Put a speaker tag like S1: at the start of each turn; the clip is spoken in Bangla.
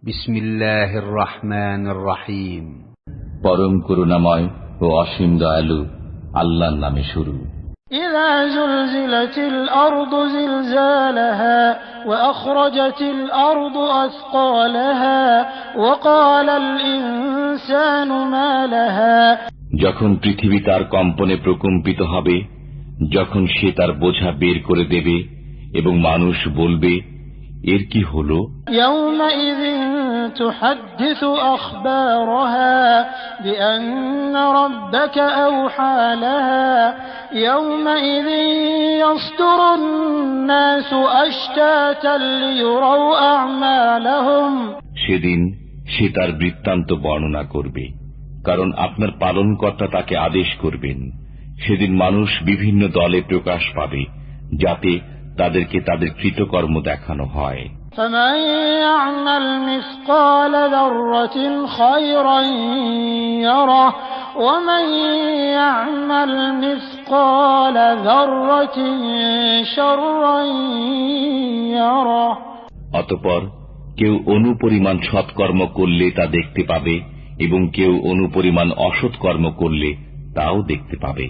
S1: বিসমিল্লাহির রহমানির রহিম।
S2: পরম করুণাময় ও অসীম দয়ালু আল্লাহর নামে শুরু।
S3: ইযা যুলজিলাতিল আরদু জিলজালাহা ওয়া আখরাজাতিল আরদু আসকালাহা ওয়া ক্বালাল ইনসানু মা লাহা।
S2: যখন পৃথিবী তার কম্পনে প্রকম্পিত হবে, যখন সে তার বোঝা বের করে দেবে এবং মানুষ বলবে, এর কি হলো?
S3: ইয়াওমাইযিন তুহাদ্দিসু আখবারাহা বিআন্না রাব্বাকা আওহা লাহা ইয়াওমাইযিন ইয়াসদুরুন নাসু আশতাতান লিয়ুরাউ আ'মালাহুম।
S2: সেদিন সে তার বৃত্তান্ত বর্ণনা করবে, কারণ আপনার পালনকর্তা তাকে আদেশ করবেন। সেদিন মানুষ বিভিন্ন দলে প্রকাশ পাবে, যাতে তাদেরকে তাদের কৃতকর্ম দেখানো হয়।
S3: فمن يعمل مثقال ذرة خيرا يره ومن يعمل مثقال ذرة شرا يره।
S2: অতঃপর কেউ অনুপরিমাণ সৎকর্ম করলে তা দেখতে পাবে এবং কেউ অনুপরিমাণ অসৎকর্ম করলে তাও দেখতে পাবে।